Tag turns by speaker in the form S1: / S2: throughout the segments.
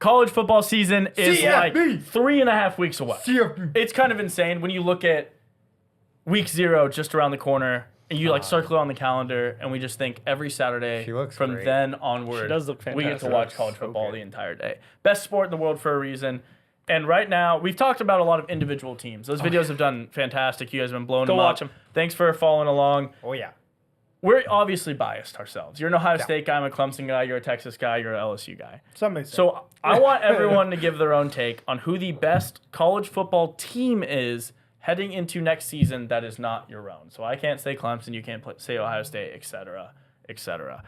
S1: college football season is like
S2: CFB.
S1: 3.5 weeks away.
S2: CFB.
S1: It's kind of insane when you look at week 0 just around the corner and you like circle it on the calendar and we just think every Saturday
S2: She looks
S1: from
S2: great.
S1: then onward
S3: She does look
S1: we get to
S3: fantastic.
S1: watch college football the entire day. Best sport in the world for a reason. And right now, we've talked about a lot of individual teams. Those videos have done fantastic. You guys have been blowing them up.
S3: watch 'em.
S1: Thanks for following along.
S2: Oh, yeah.
S1: We're obviously biased ourselves. You're an Ohio State guy, I'm a Clemson guy, you're a Texas guy, you're an LSU guy.
S4: Some may say.
S1: So I want everyone to give their own take on who the best college football team is heading into next season that is not your own. So I can't say Clemson, you can't say Ohio State, etc., etc.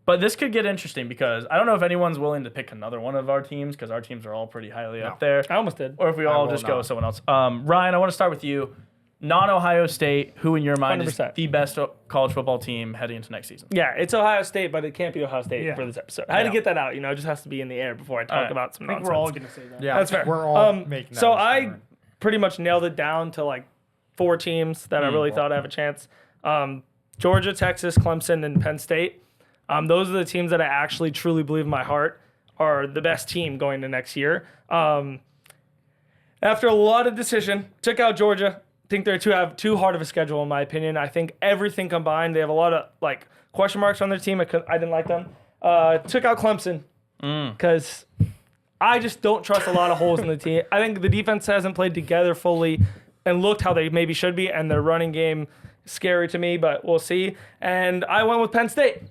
S1: But this could get interesting because I don't know if anyone's willing to pick another one of our teams because our teams are all pretty highly up there.
S3: I almost did.
S1: Or if we all
S2: will
S1: just go
S2: not.
S1: with someone else. Ryan, I want to start with you. Non-Ohio State, who in your mind is
S3: 100%.
S1: the best college football team heading into next season?
S3: Yeah, it's Ohio State, but it can't be Ohio State
S4: Yeah.
S3: for this episode. I had to
S1: Yeah.
S3: get that out. It just has to be in the air before I talk
S1: Alright.
S3: about some
S4: I think
S3: nonsense.
S4: we're all going to say that.
S2: Yeah,
S3: That's fair.
S2: We're all making that
S3: So I
S2: disclaimer.
S3: pretty much nailed it down to like 4 teams that I really thought I have a chance. Georgia, Texas, Clemson, and Penn State. Those are the teams that I actually truly believe in my heart are the best team going to next year. After a lot of decision, took out Georgia. Think they're too hard of a schedule in my opinion. I think everything combined, they have a lot of like question marks on their team. I didn't like them. Took out Clemson because I just don't trust a lot of holes in the team. I think the defense hasn't played together fully and looked how they maybe should be, and their running game scary to me, but we'll see. And I went with Penn State.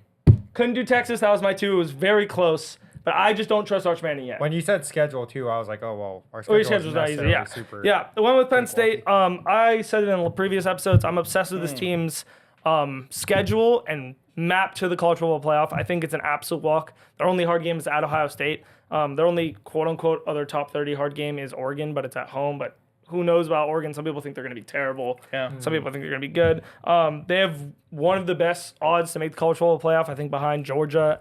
S3: Couldn't do Texas. That was my 2. It was very close, but I just don't trust Arch Manning yet.
S2: When you said schedule, too, I was like, oh, well, our
S3: Your
S2: schedule
S3: schedule's not easy. Yeah.
S2: super.
S3: Yeah. I went with Penn State. I said it in previous episodes. I'm obsessed with this team's schedule and map to the college football playoff. I think it's an absolute walk. Their only hard game is at Ohio State. Their only quote unquote other top 30 hard game is Oregon, but it's at home. But who knows about Oregon? Some people think they're going to be terrible.
S1: Yeah.
S3: Some people think they're going to be good. They have one of the best odds to make the college football playoff, I think, behind Georgia.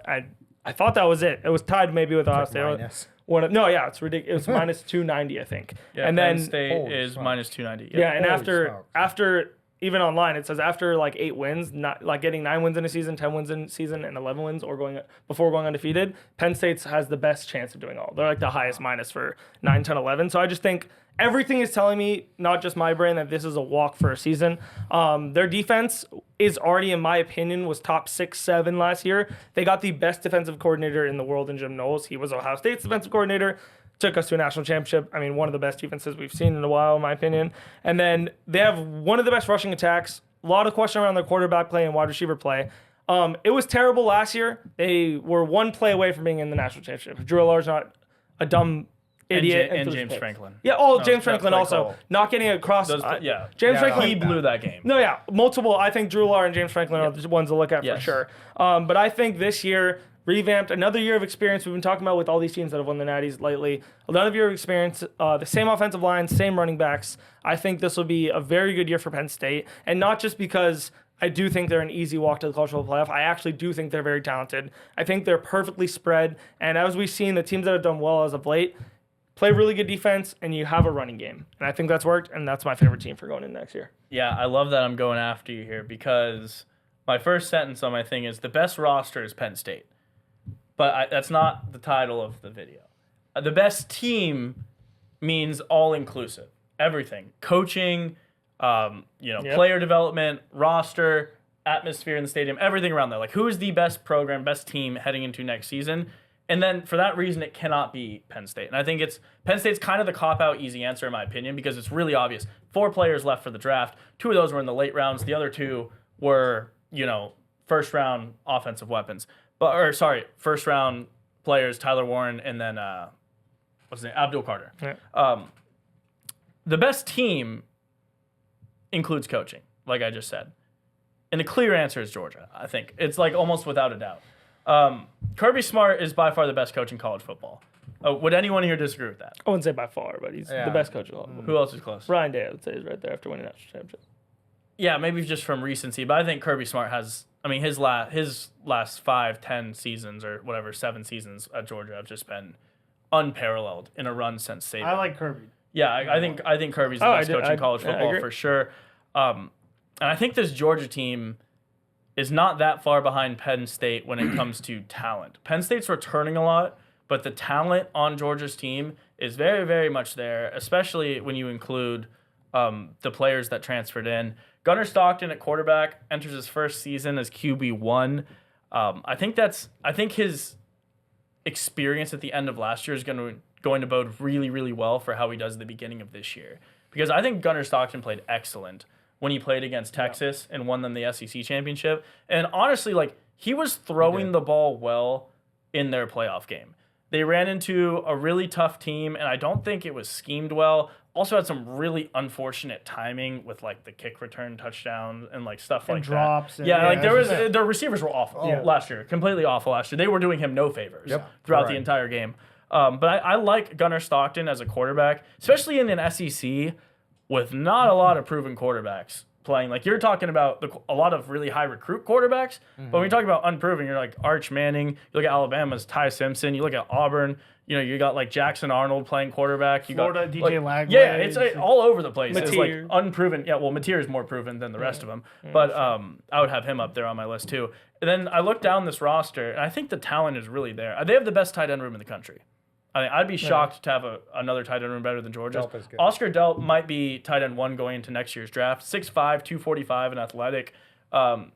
S3: I thought that was it. It was tied maybe with Ohio State.
S2: minus.
S3: It's ridiculous. It's minus 290, I think.
S1: Yeah,
S3: and
S1: Penn
S3: then
S1: State
S2: Holy
S1: is
S2: smokes.
S1: minus 290.
S3: yeah, and
S2: Holy smokes.
S3: after even online it says after like 8 wins, not like getting 9 wins in a season, 10 wins in a season, and 11 wins or before going undefeated, Penn State has the best chance of doing all. They're like the highest minus for 9, 10, 11. So I just think everything is telling me, not just my brain, that this is a walk for a season. Their defense is already, in my opinion, was top 6, 7 last year. They got the best defensive coordinator in the world in Jim Knowles. He was Ohio State's defensive coordinator. Took us to a national championship. I mean, one of the best defenses we've seen in a while, in my opinion. And then they have one of the best rushing attacks. A lot of question around their quarterback play and wide receiver play. It was terrible last year. They were 1 play away from being in the national championship. Drew Allar's not a dumb idiot.
S1: And
S3: threw
S1: James
S3: picks.
S1: Franklin.
S3: Yeah,
S1: No,
S3: James
S1: that's
S3: Franklin
S1: play
S3: also.
S1: call.
S3: Not getting across.
S1: James
S2: Yeah,
S3: Franklin.
S1: He blew that game.
S3: No, yeah, multiple. I think Drew Allar and James Franklin are the ones to look at
S1: Yes.
S3: for sure. But I think this year, revamped, another year of experience. We've been talking about with all these teams that have won the Natties lately. Another year of experience, the same offensive line, same running backs. I think this will be a very good year for Penn State, and not just because I do think they're an easy walk to the college football playoff. I actually do think they're very talented. I think they're perfectly spread, and as we've seen, the teams that have done well as of late play really good defense, and you have a running game. And I think that's worked, and that's my favorite team for going in next year.
S1: Yeah, I love that I'm going after you here because my first sentence on my thing is the best roster is Penn State. But that's not the title of the video. The best team means all-inclusive. Everything. Coaching, player development, roster, atmosphere in the stadium, everything around there. Like, who is the best program, best team heading into next season? And then for that reason, it cannot be Penn State. And I think Penn State's kind of the cop-out easy answer in my opinion because it's really obvious. 4 players left for the draft. 2 of those were in the late rounds. The other 2 were, first-round offensive weapons. First-round players, Tyler Warren and then, what's his name? Abdul Carter.
S3: Yeah.
S1: The best team includes coaching, like I just said. And the clear answer is Georgia, I think. It's like almost without a doubt. Kirby Smart is by far the best coach in college football. Would anyone here disagree with that?
S3: I wouldn't say by far, but he's the best coach of all.
S1: Who else is close?
S3: Ryan Day, I would say, is right there after winning that championship.
S1: Yeah, maybe just from recency, but I think Kirby Smart has, his last 5, 10 seasons or whatever, 7 seasons at Georgia have just been unparalleled in a run since Saban.
S4: I like Kirby.
S1: Yeah, I think Kirby's the best coach in college
S3: I
S1: football
S3: agree.
S1: for sure. And I think this Georgia team is not that far behind Penn State when it comes to talent. Penn State's returning a lot, but the talent on Georgia's team is very, very much there, especially when you include the players that transferred in. Gunnar Stockton at quarterback enters his first season as QB1. I think his experience at the end of last year is going to bode really, really well for how he does at the beginning of this year. Because I think Gunnar Stockton played excellent when he played against Texas and won them the SEC championship. And honestly, like, he was throwing the ball well in their playoff game. They ran into a really tough team, and I don't think it was schemed well. Also had some really unfortunate timing with like the kick return touchdown and like stuff like
S4: drops
S1: that.
S4: and-
S1: Yeah,
S4: yeah,
S1: like their receivers were awful
S4: Yeah.
S1: last year, completely awful last year. They were doing him no favors throughout the
S2: Correct.
S1: entire game. But I like Gunnar Stockton as a quarterback, especially in an SEC with not a lot of proven quarterbacks playing. Like, you're talking about a lot of really high recruit quarterbacks, but when you talk about unproven, you're like Arch Manning. You look at Alabama's Ty Simpson. You look at Auburn. You know, you got like Jackson Arnold playing quarterback. You
S4: Florida,
S1: got
S4: DJ
S1: like,
S4: Lagway.
S1: Yeah, it's like, all over the place. It's like
S3: Mateer.
S1: unproven. Yeah, well, Mateer is more proven than the rest of them, but I would have him up there on my list too. And then I look down this roster, and I think the talent is really there. They have the best tight end room in the country. I mean, I'd be shocked to have another tight end room better than Georgia's.
S2: Delp is good.
S1: Oscar Delp might be tight end 1 going into next year's draft. 6'5", 245, and athletic.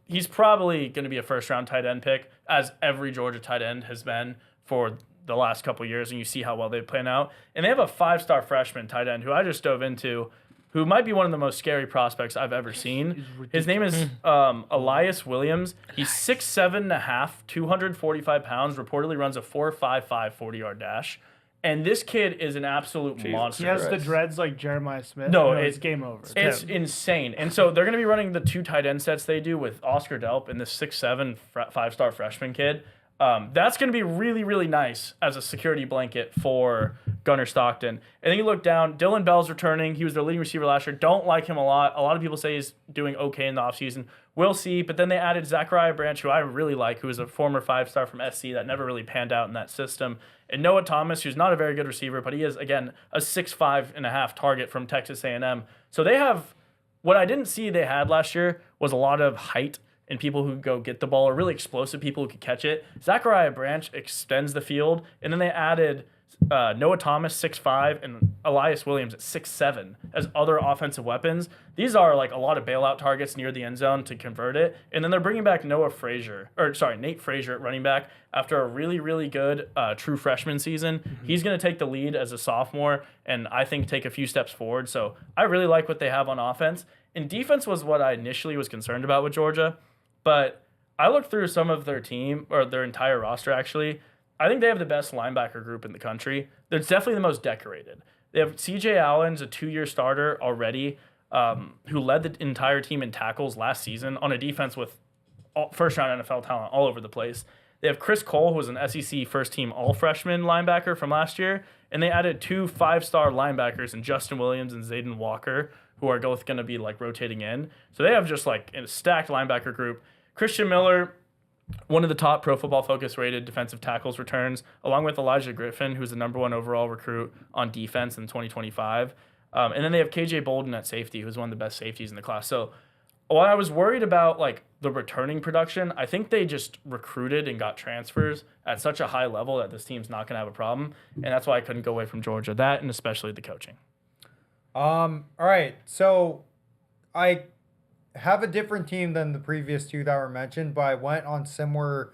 S1: He's probably going to be a first-round tight end pick, as every Georgia tight end has been for the last couple years, and you see how well they plan out. And they have a 5-star freshman tight end who I just dove into, who might be one of the most scary prospects I've ever seen. His name is Elias Williams. He's 6'7.5", 245 pounds, reportedly runs a 4.55 40-yard dash. And this kid is an absolute monster.
S4: He has the dreads like Jeremiah Smith.
S1: No,
S4: it's game over.
S1: It's insane. And so they're going to be running the 2 tight end sets they do with Oscar Delp and this 6'7", 5-star freshman kid. That's going to be really, really nice as a security blanket for Gunnar Stockton. And then you look down, Dylan Bell's returning. He was their leading receiver last year. Don't like him a lot. A lot of people say he's doing okay in the offseason. We'll see. But then they added Zachariah Branch, who I really like, who is a former 5-star from SC that never really panned out in that system. And Noah Thomas, who's not a very good receiver, but he is, again, a 6'5.5" target from Texas A&M. So they have, what I didn't see they had last year was a lot of height and people who could go get the ball, or really explosive people who could catch it. Zachariah Branch extends the field, and then they added Noah Thomas, 6'5", and Elias Williams at 6'7" as other offensive weapons. These are like a lot of bailout targets near the end zone to convert it. And then they're bringing back Nate Frazier at running back after a really, really good true freshman season. Mm-hmm. He's going to take the lead as a sophomore and I think take a few steps forward. So I really like what they have on offense. And defense was what I initially was concerned about with Georgia. But I looked through some of their team, or their entire roster actually. I think they have the best linebacker group in the country. They're definitely the most decorated. They have C.J. Allen's a 2-year starter already, who led the entire team in tackles last season on a defense with first-round NFL talent all over the place. They have Chris Cole, who was an SEC first-team all-freshman linebacker from last year, and they added 2 5-star linebackers in Justin Williams and Zayden Walker, who are both going to be like rotating in. So they have just like a stacked linebacker group. Christian Miller, one of the top Pro Football Focus rated defensive tackles returns, along with Elijah Griffin, who's the number 1 overall recruit on defense in 2025. And then they have KJ Bolden at safety, who's one of the best safeties in the class. So while I was worried about like the returning production, I think they just recruited and got transfers at such a high level that this team's not going to have a problem. And that's why I couldn't go away from Georgia. That, and especially the coaching.
S2: All right. So I have a different team than the previous 2 that were mentioned, but I went on similar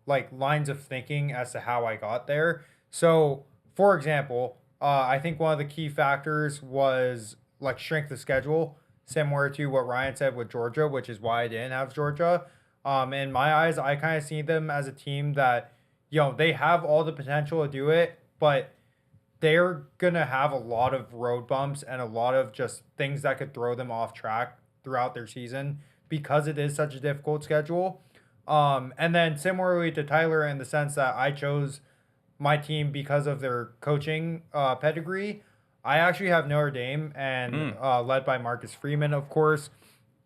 S2: like lines of thinking as to how I got there. So, for example, I think one of the key factors was like strength of schedule, similar to what Ryan said with Georgia, which is why I didn't have Georgia. In my eyes, I kind of see them as a team that, they have all the potential to do it, but they're going to have a lot of road bumps and a lot of just things that could throw them off track throughout their season because it is such a difficult schedule. And then similarly to Tyler, in the sense that I chose my team because of their coaching pedigree, I actually have Notre Dame and led by Marcus Freeman, of course.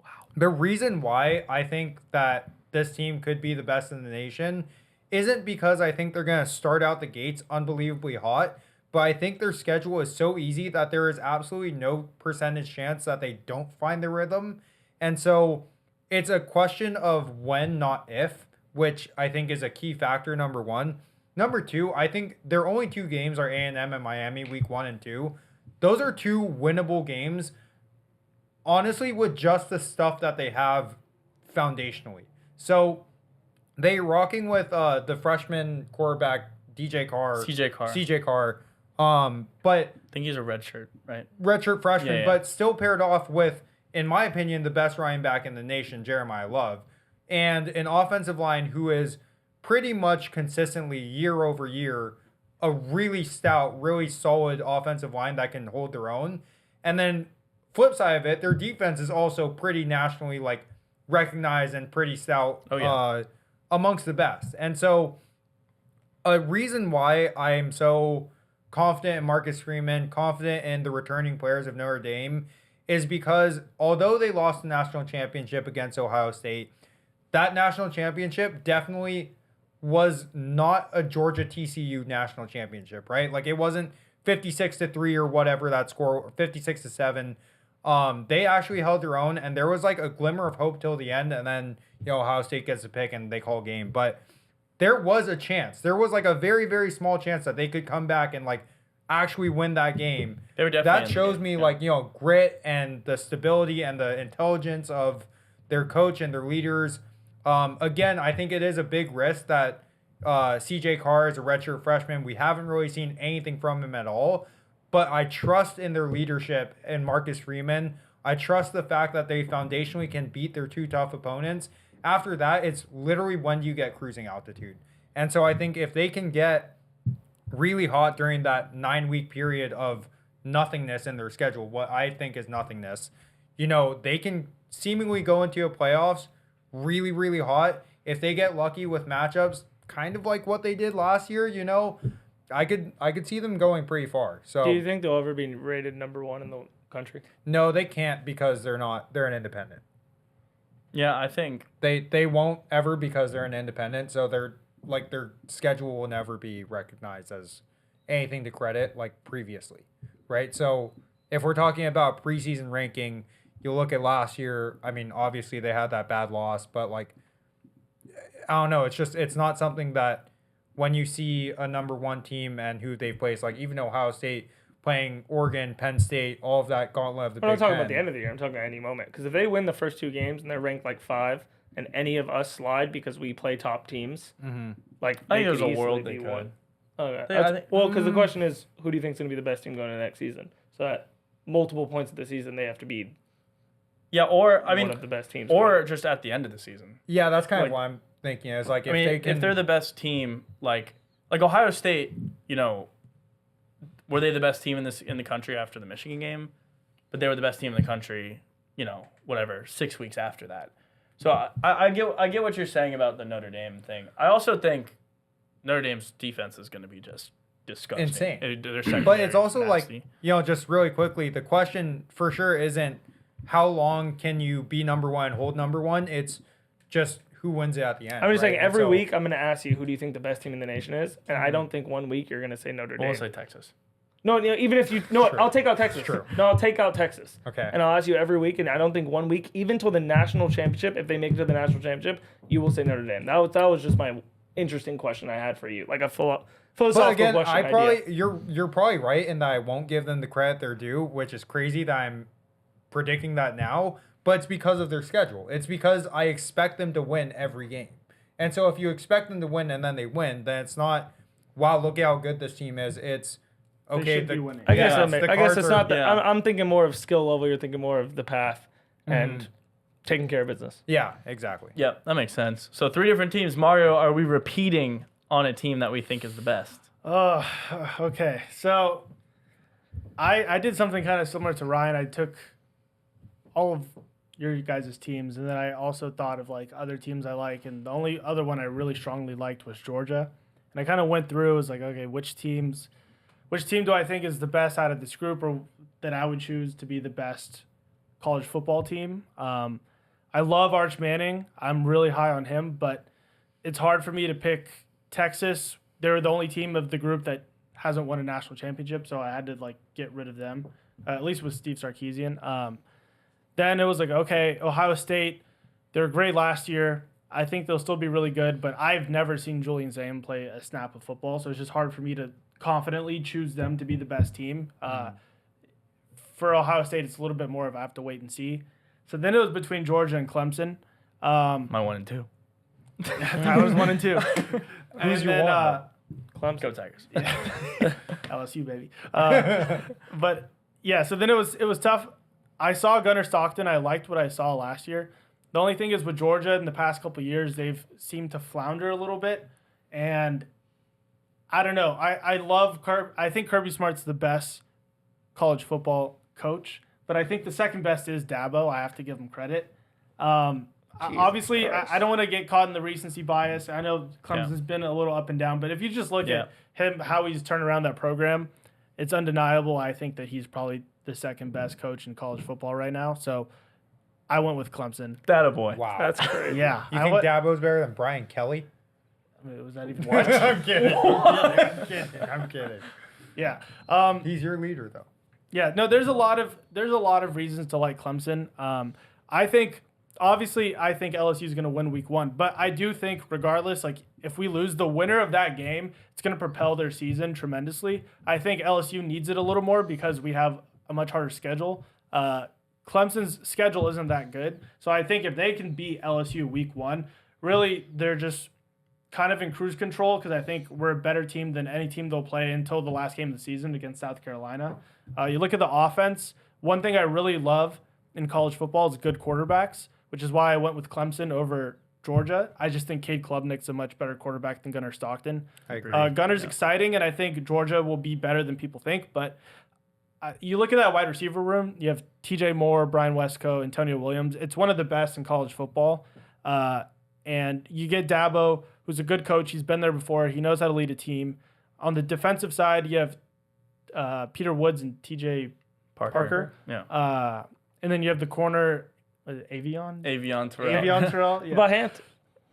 S2: Wow. The reason why I think that this team could be the best in the nation isn't because I think they're going to start out the gates unbelievably hot, but I think their schedule is so easy that there is absolutely no percentage chance that they don't find the rhythm. And so it's a question of when, not if, which I think is a key factor, number one. Number two, I think their only two games are A&M and Miami, week 1 and 2. Those are two winnable games, honestly, with just the stuff that they have foundationally. So they rocking with the freshman quarterback DJ Carr,
S1: CJ Carr.
S2: but
S1: I think he's a redshirt, right?
S2: redshirt freshman,
S1: Yeah.
S2: but still paired off with, in my opinion, the best running back in the nation, Jeremiah Love, and an offensive line who is pretty much consistently year over year a really stout, really solid offensive line that can hold their own. And then flip side of it, their defense is also pretty nationally like recognized and pretty stout amongst the best. And so a reason why I am so confident in Marcus Freeman, confident in the returning players of Notre Dame, is because although they lost the national championship against Ohio State, that national championship definitely was not a Georgia TCU national championship, right? Like it wasn't 56-3 or whatever that score, 56-7. They actually held their own, and there was like a glimmer of hope till the end, and then Ohio State gets the pick and they call game. But there was a chance. There was like a very, very small chance that they could come back and like actually win that game.
S1: They were definitely
S2: That shows me like, grit and the stability and the intelligence of their coach and their leaders. Again, I think it is a big risk that CJ Carr is a redshirt freshman. We haven't really seen anything from him at all, but I trust in their leadership and Marcus Freeman. I trust the fact that they foundationally can beat their two tough opponents. After that, it's literally when you get cruising altitude. And so I think if they can get really hot during that 9-week period of nothingness in their schedule, what I think is nothingness, they can seemingly go into a playoffs really, really hot. If they get lucky with matchups, kind of like what they did last year, I could see them going pretty far. So
S3: Do you think they'll ever be rated number 1 in the country?
S2: no, they can't because they're an independent.
S1: Yeah, I think
S2: They won't ever because they're an independent, so their schedule will never be recognized as anything to credit like previously, right? So if we're talking about preseason ranking, you look at last year, I mean, obviously they had that bad loss, but like I don't know, it's not something that when you see a number 1 team and who they place, like even Ohio State playing Oregon, Penn State, all of that gauntlet of the
S3: I'm not
S2: Big
S3: talking
S2: Ten.
S3: about the end of the year. I'm talking about any moment. Because if they win the first 2 games and they're ranked like 5, and any of us slide because we play top teams, like
S1: I
S3: they
S1: think there's
S3: could
S1: a world
S3: easily
S1: they
S3: be
S1: could.
S3: 1. Okay.
S1: Yeah, I think-
S3: Well, because the question is, who do you think is going to be the best team going into next season? So at multiple points of the season, they have to be
S1: or I
S3: one
S1: mean,
S3: of the best teams.
S1: or just at the end of the season.
S2: Yeah, that's kind of
S1: Like-
S2: what I'm thinking. Is like if
S1: I mean,
S2: they can,
S1: if they're the best team, like Ohio State, were they the best team in the country after the Michigan game? But they were the best team in the country, 6 weeks after that. So I get what you're saying about the Notre Dame thing. I also think Notre Dame's defense is going to be just disgusting.
S2: Insane.
S1: Their
S2: but
S1: secondary
S2: it's
S1: is
S2: also
S1: nasty.
S2: like, just really quickly, the question for sure isn't how long can you be number 1 and hold number 1. It's just who wins it at the end.
S3: I'm just
S2: right?
S3: saying,
S2: And
S3: every
S2: so-
S3: week I'm going to ask you, who do you think the best team in the nation is? And I don't think one week you're going to say Notre Dame.
S1: We'll say Texas.
S3: No, even if you no,
S2: True.
S3: I'll take out Texas.
S2: True.
S3: No, I'll take out Texas.
S2: Okay.
S3: And I'll ask you every week, and I don't think one week, even till the national championship, if they make it to the national championship, you will say Notre Dame. That was just my interesting question I had for you, like a philosophical
S2: But again,
S3: question.
S2: you're probably right in that I won't give them the credit they're due, which is crazy that I'm predicting that now. But it's because of their schedule. It's because I expect them to win every game. And so if you expect them to win and then they win, then it's not, wow, look at how good this team is. It's okay.
S4: should be winning.
S3: I guess
S2: yeah,
S3: I guess it's not that.
S1: yeah.
S3: I'm thinking more of skill level. You're thinking more of the path and taking care of business.
S2: Yeah, exactly.
S1: Yep, that makes sense. So 3 different teams. Mario, are we repeating on a team that we think is the best?
S4: Oh, okay. So I did something kind of similar to Ryan. I took all of your guys' teams, and then I also thought of like other teams I like, and the only other one I really strongly liked was Georgia. And I kind of went through, was like, okay, which team do I think is the best out of this group, or that I would choose to be the best college football team? I love Arch Manning. I'm really high on him, but it's hard for me to pick Texas. They're the only team of the group that hasn't won a national championship, so I had to like get rid of them, at least with Steve Sarkisian. Then it was like, okay, Ohio State, they were great last year. I think they'll still be really good, but I've never seen Julian Zane play a snap of football, so it's just hard for me to confidently choose them to be the best team. For Ohio State, it's a little bit more of I have to wait and see. So then it was between Georgia and Clemson.
S1: My 1 and 2.
S4: I was 1 and 2.
S2: Who's your one?
S3: Clemson.
S1: Go Tigers.
S4: LSU baby. But yeah, so then it was tough. I saw Gunnar Stockton. I liked what I saw last year. The only thing is with Georgia in the past couple of years, they've seemed to flounder a little bit, and I don't know. I love I think Kirby Smart's the best college football coach, but I think the second best is Dabo. I have to give him credit. Obviously, I don't want to get caught in the recency bias. I know Clemson's been a little up and down, but if you just look at him, how he's turned around that program, it's undeniable. I think that he's probably the second best coach in college football right now. So I went with Clemson.
S1: That a boy.
S2: Wow.
S3: That's great.
S4: Yeah.
S2: You think Dabo's better than Brian Kelly?
S4: Was that even
S2: I'm kidding. I'm kidding.
S4: Yeah.
S2: He's your leader, though.
S4: Yeah. No, there's a lot of reasons to like Clemson. I think LSU is going to win week 1, but I do think regardless, like if we lose, the winner of that game, it's going to propel their season tremendously. I think LSU needs it a little more because we have a much harder schedule. Clemson's schedule isn't that good. So I think if they can beat LSU week 1, really they're just kind of in cruise control because I think we're a better team than any team they'll play until the last game of the season against South Carolina. You look at the offense, one thing I really love in college football is good quarterbacks, which is why I went with Clemson over Georgia. I just think Cade Klubnik's a much better quarterback than Gunnar Stockton.
S2: I agree.
S4: Gunner's exciting, and I think Georgia will be better than people think, but you look at that wide receiver room, you have TJ Moore, Brian Westco, Antonio Williams. It's one of the best in college football. And you get Dabo, who's a good coach. He's been there before. He knows how to lead a team. On the defensive side, you have Peter Woods and TJ Parker.
S1: Yeah.
S4: And then you have the corner, Avion?
S1: Avion Terrell.
S4: Avion Terrell.
S3: What
S4: Yeah.
S3: about Hampton?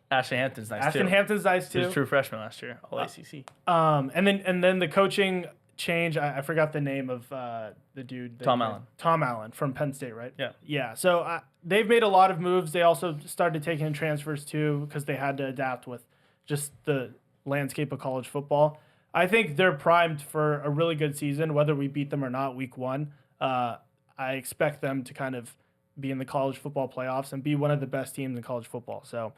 S1: Ashton Hampton's nice
S4: Ashton
S1: too.
S4: Hampton's nice
S1: He was
S4: too.
S1: a true freshman last year, all ACC.
S4: And then the coaching change. I forgot the name of the dude.
S1: Tom Allen.
S4: Tom Allen from Penn State, right?
S1: Yeah.
S4: Yeah. So they've made a lot of moves. They also started taking in transfers too because they had to adapt with just the landscape of college football. I think they're primed for a really good season, whether we beat them or not week 1. I expect them to kind of be in the college football playoffs and be one of the best teams in college football. So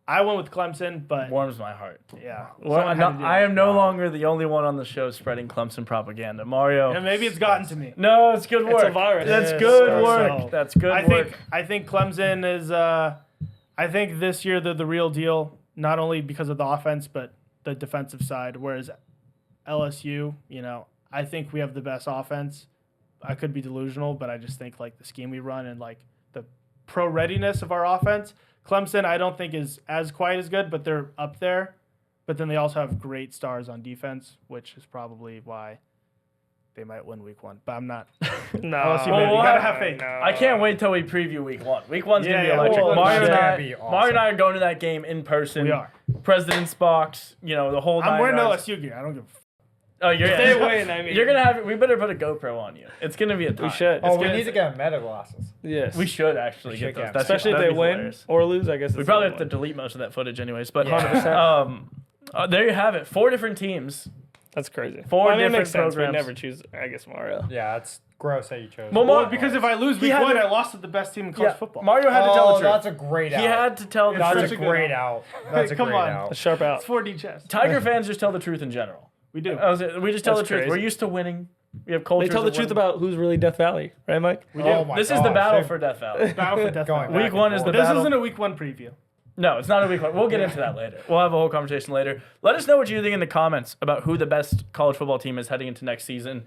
S4: I went with Clemson, but
S1: Warms my heart.
S4: yeah.
S1: Well,
S4: Someone had to do
S1: I
S4: it.
S1: am no longer the only one on the show spreading Clemson propaganda. Mario.
S4: And maybe it's gotten to me.
S1: No, it's good work.
S3: It's a virus.
S1: That's
S4: It is.
S1: good work.
S4: So,
S1: That's good work.
S4: I think Clemson is. I think this year they're the real deal, not only because of the offense but the defensive side. Whereas LSU, I think we have the best offense. I could be delusional, but I just think like the scheme we run and like the pro readiness of our offense. Clemson, I don't think is as quite as good, but they're up there. But then they also have great stars on defense, which is probably why they might win week 1. But I'm not.
S3: No.
S4: LSU, baby. You gotta have faith.
S3: No.
S1: I can't wait till we preview week 1. Week 1's gonna be
S4: Yeah,
S1: electric.
S4: well,
S1: Mario, and
S2: that's
S1: I,
S2: gonna be awesome.
S1: Mario and I are going to that game in person.
S4: We are.
S1: President's box. The whole.
S4: I'm
S1: nine
S4: wearing
S1: yards.
S4: LSU gear. I don't give a
S1: Oh, you're
S3: Stay away, I mean.
S1: You're gonna have. We better put a GoPro on you. It's gonna be a time.
S3: We should.
S2: Oh,
S1: It's
S2: we
S1: gonna-
S2: need to get meta glasses.
S3: Yes.
S1: We should actually
S2: We
S1: get
S2: should
S1: those.
S2: get
S1: That's-
S3: Especially if
S1: that'd
S3: they
S1: be
S3: win
S1: hilarious.
S3: or lose, I guess.
S1: We
S3: it's
S1: probably
S3: a
S1: have to
S3: win.
S1: delete most of that footage anyways. But
S2: Yeah.
S3: 100%.
S1: there you have it. 4 different teams.
S3: That's crazy.
S1: Four
S3: I mean, it
S1: different
S3: makes sense. We
S1: programs.
S3: never choose, I guess, Mario.
S2: Yeah, it's gross that you chose.
S1: Well,
S4: Well, because if I lose week
S1: had
S4: 1,
S1: to-
S4: I lost to the best team in college football.
S1: Mario had to tell the truth.
S2: that's a great out.
S1: He had to tell the
S2: That's
S1: truth.
S2: a great out. That's a
S4: Come
S2: great
S4: on.
S3: A
S2: out.
S3: sharp out.
S4: It's 4D chess.
S1: Tiger fans just tell the truth in general.
S4: We do.
S1: We just tell
S3: That's
S1: the truth.
S3: crazy.
S1: We're used to winning. We have cultures.
S3: They tell the
S1: of
S3: truth
S1: winning.
S3: about who's really Death Valley, right, Mike?
S2: Oh my
S1: This is the
S2: gosh,
S1: battle
S2: they-
S1: for Death Valley.
S4: Battle for Death
S2: Going
S4: Valley.
S1: Week 1 is the
S4: This
S1: battle.
S4: isn't a week 1 preview.
S1: No, it's not a week 1. We'll get into that later. We'll have a whole conversation later. Let us know what you think in the comments about who the best college football team is heading into next season.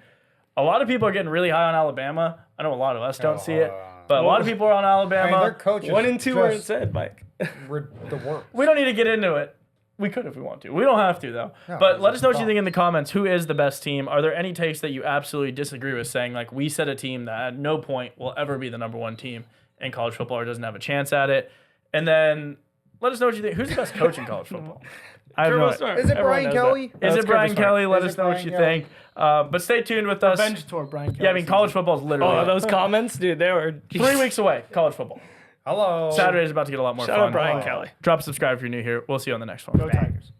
S1: A lot of people are getting really high on Alabama. I know a lot of us don't see it, but a lot of people are on
S2: I
S1: Alabama.
S2: mean, their coaches
S3: 1 and 2 are
S2: just
S3: said, Mike.
S2: the worst.
S1: We don't need to get into it. We could if we want to. We don't have to, though.
S2: No,
S1: but
S2: it's
S1: let us know what you
S2: fun.
S1: think in the comments. Who is the best team? Are there any takes that you absolutely disagree with, saying, like, we set a team that at no point will ever be the number 1 team in college football or doesn't have a chance at it? And then let us know what you think. Who's the best coach in college football? I have no idea.
S3: Smart.
S2: Is it
S3: Everyone
S2: Brian
S3: knows
S2: Kelly?
S3: that.
S1: Is
S3: That's
S1: it Brian
S3: Kirby Smart.
S1: Kelly? Let
S2: Is
S1: us
S2: it
S1: know what
S2: Brian
S1: you
S2: Kelly?
S1: think. But stay tuned with us.
S4: Revenge tour, Brian Kelly.
S1: Yeah, I mean, college football is literally
S3: Oh, those comments, dude, they were
S1: 3 weeks away. College football.
S2: Hello.
S1: Saturday's about to get a lot more
S3: Shout
S1: fun.
S3: out Brian
S4: Oh.
S3: Kelly.
S1: Drop a subscribe if you're new here. We'll see you on the next one.
S4: Go Tigers.